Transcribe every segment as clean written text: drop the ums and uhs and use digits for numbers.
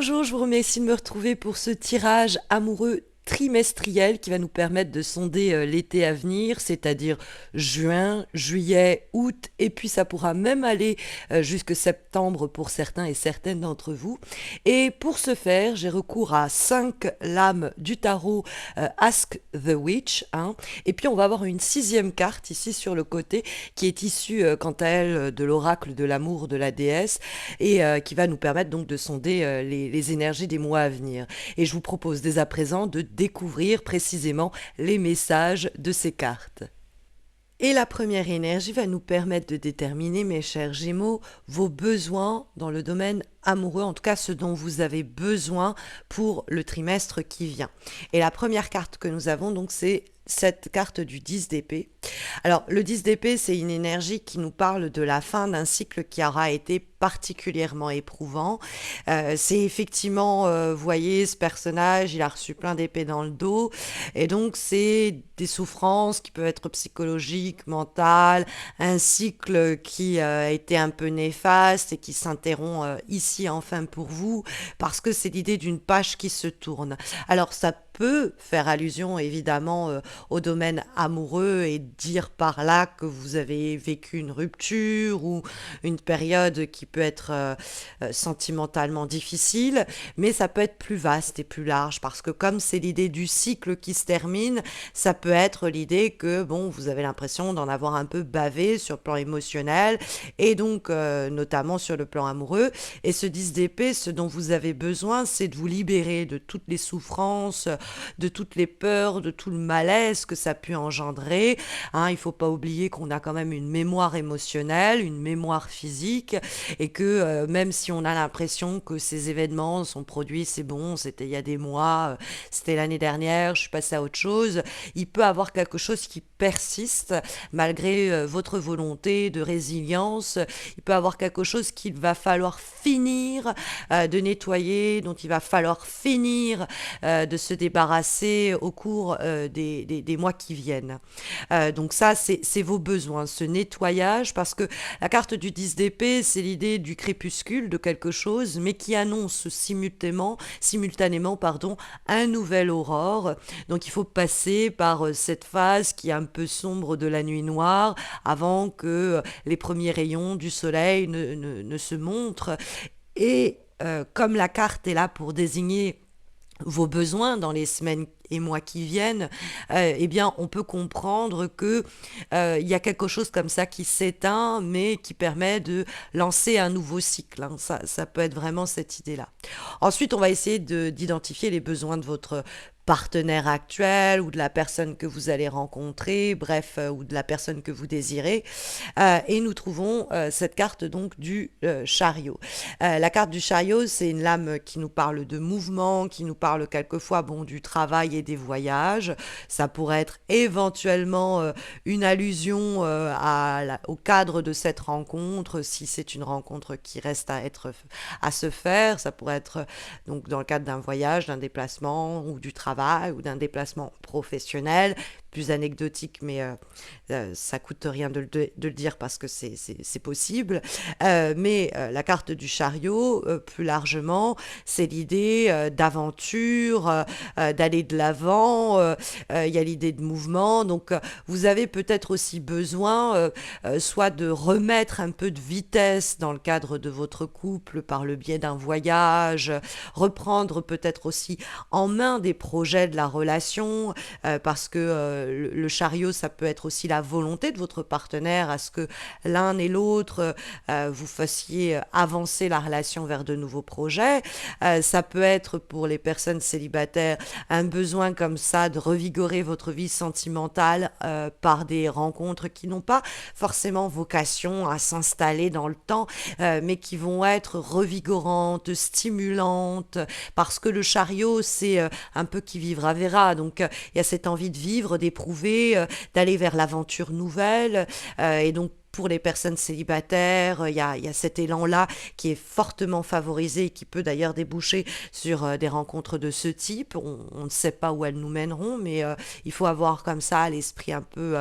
Bonjour, je vous remercie de me retrouver pour ce tirage amoureux trimestriel qui va nous permettre de sonder l'été à venir, c'est-à-dire juin, juillet, août, et puis ça pourra même aller jusque septembre pour certains et certaines d'entre vous. Et pour ce faire, j'ai recours à 5 lames du tarot Ask the Witch, hein. Et puis on va avoir une sixième carte ici sur le côté qui est issue quant à elle de l'oracle de l'amour de la déesse et qui va nous permettre donc de sonder les énergies des mois à venir. Et je vous propose dès à présent de découvrir précisément les messages de ces cartes. Et la première énergie va nous permettre de déterminer, mes chers Gémeaux, vos besoins dans le domaine amoureux, en tout cas ce dont vous avez besoin pour le trimestre qui vient. Et la première carte que nous avons, donc, c'est cette carte du 10 d'épée. Alors, le 10 d'épée, c'est une énergie qui nous parle de la fin d'un cycle qui aura été particulièrement éprouvant. C'est effectivement, vous voyez, ce personnage, il a reçu plein d'épées dans le dos, et donc c'est des souffrances qui peuvent être psychologiques, mentales, un cycle qui a été un peu néfaste et qui s'interrompt ici enfin pour vous, parce que c'est l'idée d'une page qui se tourne. Alors, ça peut faire allusion évidemment au domaine amoureux et dire par là que vous avez vécu une rupture ou une période qui peut être sentimentalement difficile, mais ça peut être plus vaste et plus large parce que comme c'est l'idée du cycle qui se termine, ça peut être l'idée que bon, vous avez l'impression d'en avoir un peu bavé sur le plan émotionnel et donc notamment sur le plan amoureux. Et ce 10 d'épée, ce dont vous avez besoin, c'est de vous libérer de toutes les souffrances, de toutes les peurs, de tout le malaise que ça a pu engendrer. Hein, il ne faut pas oublier qu'on a quand même une mémoire émotionnelle, une mémoire physique, et que même si on a l'impression que ces événements sont produits, c'est bon, c'était il y a des mois, c'était l'année dernière, je suis passée à autre chose, il peut avoir quelque chose qui persiste malgré votre volonté de résilience. Il peut avoir quelque chose qu'il va falloir finir de nettoyer, dont il va falloir finir de se débarrasser au cours des mois qui viennent. Donc ça, c'est vos besoins, ce nettoyage, parce que la carte du 10 d'épée, c'est l'idée du crépuscule, de quelque chose, mais qui annonce simultanément pardon, un nouvel aurore. Donc il faut passer par cette phase qui est un peu sombre de la nuit noire avant que les premiers rayons du soleil ne se montrent. Et comme la carte est là pour désigner vos besoins dans les semaines et mois qui viennent, eh bien, on peut comprendre que il y a quelque chose comme ça qui s'éteint, mais qui permet de lancer un nouveau cycle. Hein. Ça peut être vraiment cette idée-là. Ensuite, on va essayer d'identifier les besoins de votre partenaire actuel ou de la personne que vous allez rencontrer, bref, ou de la personne que vous désirez. Et nous trouvons cette carte donc du chariot. La carte du chariot, c'est une lame qui nous parle de mouvement, qui nous parle quelquefois bon, du travail et des voyages. Ça pourrait être éventuellement une allusion au cadre de cette rencontre, si c'est une rencontre qui reste à se faire. Ça pourrait être donc dans le cadre d'un voyage, d'un déplacement ou du travail ou d'un déplacement professionnel, plus anecdotique, mais ça coûte rien de le dire parce que c'est possible. Mais la carte du chariot, plus largement, c'est l'idée d'aventure, d'aller de l'avant. Il y a l'idée de mouvement. Donc, vous avez peut-être aussi besoin soit de remettre un peu de vitesse dans le cadre de votre couple par le biais d'un voyage, reprendre peut-être aussi en main des projets de la relation, parce que le chariot, ça peut être aussi la volonté de votre partenaire à ce que l'un et l'autre, vous fassiez avancer la relation vers de nouveaux projets. Ça peut être pour les personnes célibataires un besoin comme ça de revigorer votre vie sentimentale par des rencontres qui n'ont pas forcément vocation à s'installer dans le temps, mais qui vont être revigorantes, stimulantes, parce que le chariot, c'est un peu qui vivra verra. Donc, il y a cette envie de vivre, d'éprouver, d'aller vers l'aventure nouvelle. Et donc, pour les personnes célibataires, il y a cet élan-là qui est fortement favorisé et qui peut d'ailleurs déboucher sur des rencontres de ce type. On ne sait pas où elles nous mèneront, mais il faut avoir comme ça l'esprit un peu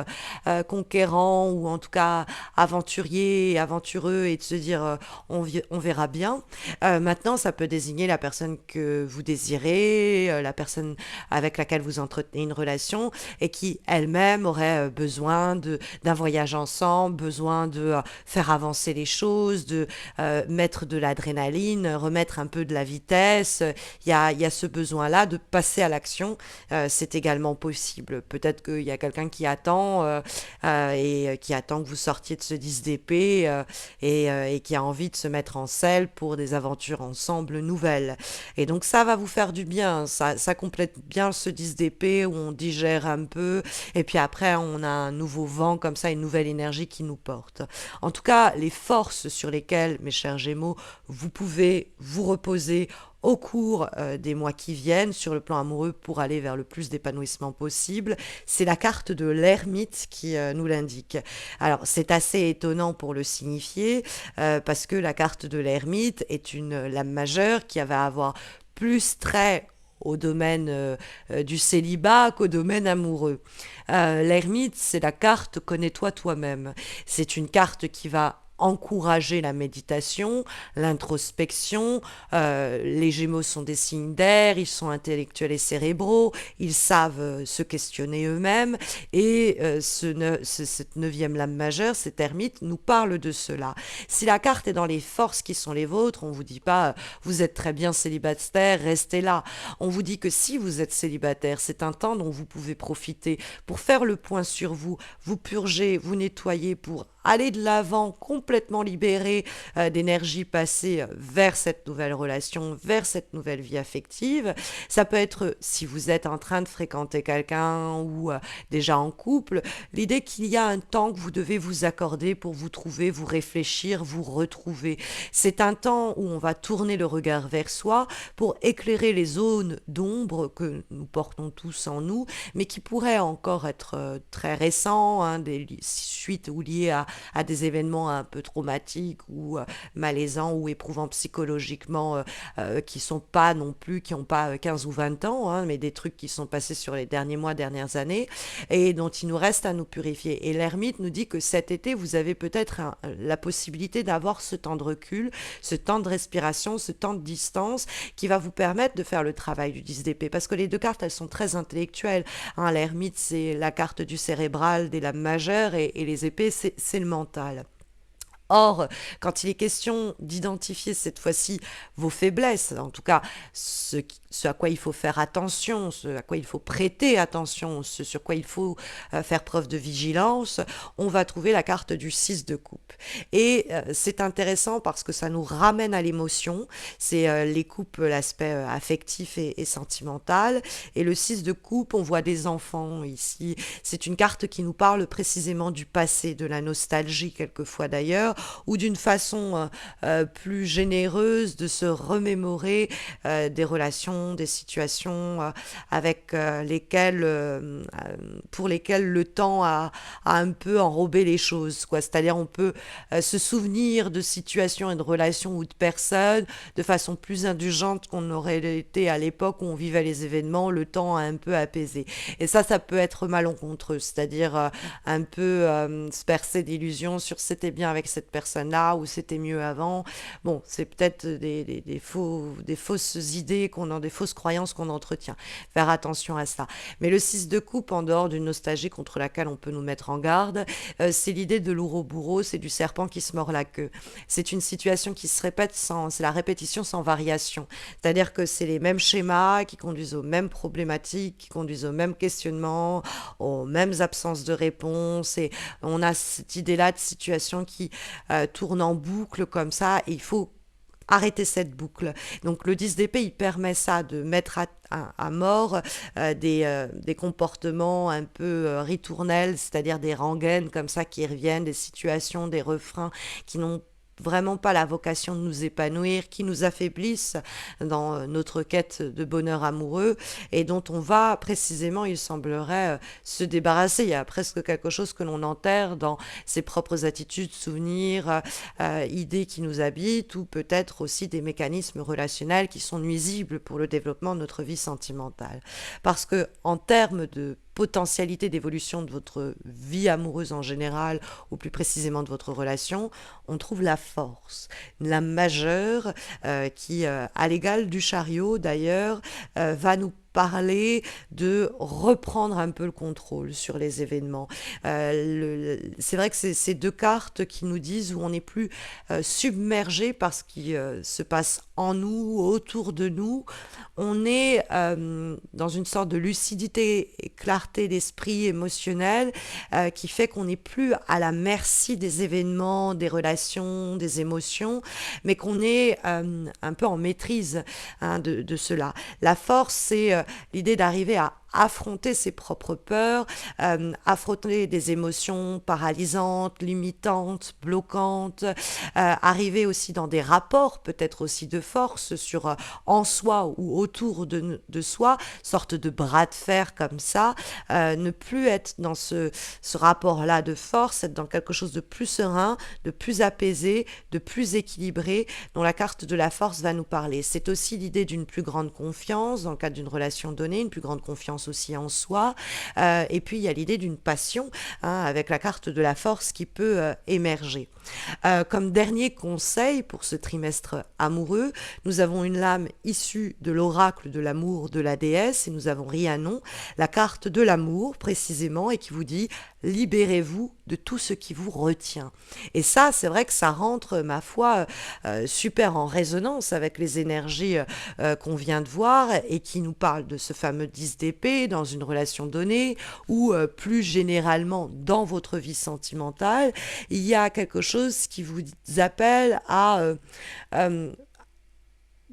conquérant ou en tout cas aventurier, aventureux et de se dire on verra bien. Maintenant, ça peut désigner la personne que vous désirez, la personne avec laquelle vous entretenez une relation et qui elle-même aurait besoin d'un voyage ensemble, besoin de faire avancer les choses, de mettre de l'adrénaline, remettre un peu de la vitesse. Il y a ce besoin-là de passer à l'action. C'est également possible. Peut-être qu'il y a quelqu'un qui attend et qui attend que vous sortiez de ce 10 d'épée et qui a envie de se mettre en selle pour des aventures ensemble nouvelles. Et donc ça va vous faire du bien. Ça complète bien ce 10 d'épée où on digère un peu et puis après on a un nouveau vent comme ça, une nouvelle énergie qui nous porte. En tout cas, les forces sur lesquelles, mes chers Gémeaux, vous pouvez vous reposer au cours des mois qui viennent sur le plan amoureux pour aller vers le plus d'épanouissement possible, c'est la carte de l'ermite qui nous l'indique. Alors c'est assez étonnant pour le signifier parce que la carte de l'ermite est une lame majeure qui va avoir plus trait au domaine du célibat qu'au domaine amoureux. L'ermite, c'est la carte connais-toi toi-même. C'est une carte qui va encourager la méditation, l'introspection. Les Gémeaux sont des signes d'air, ils sont intellectuels et cérébraux, ils savent se questionner eux-mêmes et cette neuvième lame majeure, cet ermite, nous parle de cela. Si la carte est dans les forces qui sont les vôtres, on vous dit pas vous êtes très bien célibataire, restez là. On vous dit que si vous êtes célibataire, c'est un temps dont vous pouvez profiter pour faire le point sur vous, vous purger, vous nettoyer pour aller de l'avant complètement libéré d'énergie passée vers cette nouvelle relation, vers cette nouvelle vie affective. Ça peut être si vous êtes en train de fréquenter quelqu'un ou déjà en couple, l'idée qu'il y a un temps que vous devez vous accorder pour vous trouver, vous réfléchir, vous retrouver. C'est un temps où on va tourner le regard vers soi pour éclairer les zones d'ombre que nous portons tous en nous, mais qui pourraient encore être très récents, hein, des suites ou liées à des événements un peu traumatiques ou malaisants ou éprouvants psychologiquement qui sont pas non plus, qui n'ont pas 15 ou 20 ans, hein, mais des trucs qui sont passés sur les derniers mois, dernières années et dont il nous reste à nous purifier. Et l'ermite nous dit que cet été, vous avez peut-être la possibilité d'avoir ce temps de recul, ce temps de respiration, ce temps de distance qui va vous permettre de faire le travail du 10 d'épée. Parce que les deux cartes, elles sont très intellectuelles. Hein, l'ermite, c'est la carte du cérébral, des lames majeures et les épées, c'est le mental. Or, quand il est question d'identifier cette fois-ci vos faiblesses, en tout cas ce à quoi il faut faire attention, ce à quoi il faut prêter attention, ce sur quoi il faut faire preuve de vigilance, on va trouver la carte du 6 de coupe. Et c'est intéressant parce que ça nous ramène à l'émotion, c'est les coupes, l'aspect affectif et sentimental, et le 6 de coupe, on voit des enfants ici, c'est une carte qui nous parle précisément du passé, de la nostalgie quelquefois d'ailleurs, ou d'une façon plus généreuse de se remémorer des relations, des situations avec pour lesquelles le temps a un peu enrobé les choses, quoi. C'est-à-dire on peut se souvenir de situations et de relations ou de personnes de façon plus indulgente qu'on aurait été à l'époque où on vivait les événements, le temps a un peu apaisé. Et ça peut être malencontreux, c'est-à-dire un peu se percer d'illusions sur c'était bien avec cette personne-là ou c'était mieux avant. Bon, c'est peut-être des fausses idées des fausses croyances qu'on entretient. Faire attention à ça. Mais le 6 de coupe, en dehors d'une nostalgie contre laquelle on peut nous mettre en garde, c'est l'idée de l'ouroboros, c'est du serpent qui se mord la queue. C'est une situation qui se répète c'est la répétition sans variation. C'est-à-dire que c'est les mêmes schémas qui conduisent aux mêmes problématiques, qui conduisent aux mêmes questionnements, aux mêmes absences de réponse et on a cette idée-là de situation qui tourne en boucle comme ça et il faut arrêter cette boucle. Donc le 10 d'épée, il permet ça, de mettre à mort des comportements un peu ritournels, c'est-à-dire des rengaines comme ça qui reviennent, des situations, des refrains qui n'ont vraiment pas la vocation de nous épanouir, qui nous affaiblissent dans notre quête de bonheur amoureux et dont on va précisément, il semblerait, se débarrasser. Il y a presque quelque chose que l'on enterre dans ses propres attitudes, souvenirs, idées qui nous habitent ou peut-être aussi des mécanismes relationnels qui sont nuisibles pour le développement de notre vie sentimentale. Parce que en termes de potentialité d'évolution de votre vie amoureuse en général, ou plus précisément de votre relation, on trouve la force, la majeure, qui, à l'égal du chariot d'ailleurs, va nous parler de reprendre un peu le contrôle sur les événements. C'est vrai que c'est ces deux cartes qui nous disent où on n'est plus submergé par ce qui se passe en nous, autour de nous. On est dans une sorte de lucidité et clarté d'esprit émotionnel qui fait qu'on n'est plus à la merci des événements, des relations, des émotions, mais qu'on est un peu en maîtrise de cela. La force, c'est l'idée d'arriver à affronter ses propres peurs, affronter des émotions paralysantes, limitantes, bloquantes, arriver aussi dans des rapports peut-être aussi de force sur en soi ou autour de soi, sorte de bras de fer comme ça, ne plus être dans ce rapport-là de force, être dans quelque chose de plus serein, de plus apaisé, de plus équilibré, dont la carte de la force va nous parler. C'est aussi l'idée d'une plus grande confiance dans le cadre d'une relation donnée, une plus grande confiance aussi en soi. Et puis il y a l'idée d'une passion avec la carte de la force qui peut émerger. Comme dernier conseil pour ce trimestre amoureux, nous avons une lame issue de l'oracle de l'amour de la déesse et nous avons Rhiannon, la carte de l'amour précisément, et qui vous dit libérez-vous de tout ce qui vous retient. Et ça, c'est vrai que ça rentre, ma foi, super en résonance avec les énergies qu'on vient de voir et qui nous parlent de ce fameux 10 d'épée dans une relation donnée ou plus généralement dans votre vie sentimentale. Il y a quelque chose qui vous appelle à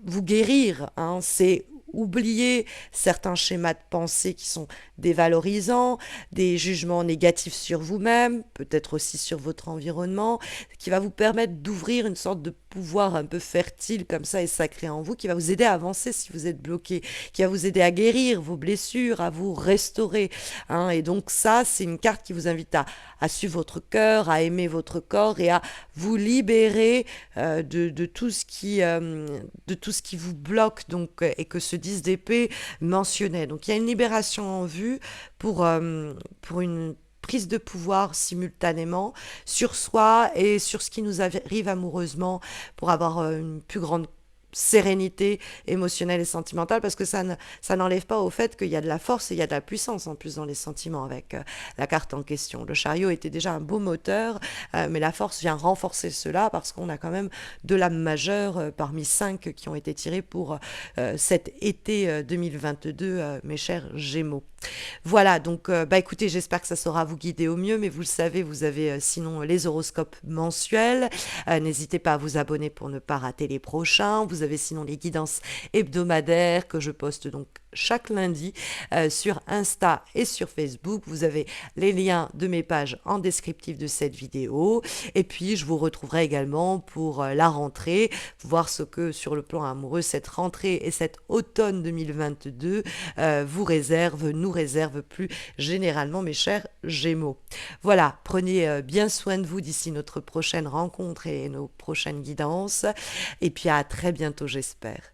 vous guérir. C'est oublier certains schémas de pensée qui sont dévalorisants, des jugements négatifs sur vous-même, peut-être aussi sur votre environnement, qui va vous permettre d'ouvrir une sorte de pouvoir un peu fertile comme ça et sacré en vous, qui va vous aider à avancer si vous êtes bloqué, qui va vous aider à guérir vos blessures, à vous restaurer. Et donc ça, c'est une carte qui vous invite à suivre votre cœur, à aimer votre corps et à vous libérer de tout ce qui vous bloque donc, et que ce 10 d'épée mentionnait. Donc il y a une libération en vue pour une prise de pouvoir simultanément sur soi et sur ce qui nous arrive amoureusement pour avoir une plus grande sérénité émotionnelle et sentimentale, parce que ça n'enlève pas au fait qu'il y a de la force et il y a de la puissance en plus dans les sentiments avec la carte en question. Le chariot était déjà un beau moteur, mais la force vient renforcer cela parce qu'on a quand même de l'âme majeure parmi 5 qui ont été tirées pour cet été 2022, mes chers Gémeaux. Voilà, donc écoutez, j'espère que ça saura vous guider au mieux, mais vous le savez, vous avez sinon les horoscopes mensuels. N'hésitez pas à vous abonner pour ne pas rater les prochains. Vous avez sinon les guidances hebdomadaires que je poste donc chaque lundi sur Insta et sur Facebook. Vous avez les liens de mes pages en descriptif de cette vidéo. Et puis, je vous retrouverai également pour la rentrée, voir ce que sur le plan amoureux, cette rentrée et cet automne 2022 nous réserve plus généralement, mes chers Gémeaux. Voilà, prenez bien soin de vous d'ici notre prochaine rencontre et nos prochaines guidances. Et puis à très bientôt, j'espère.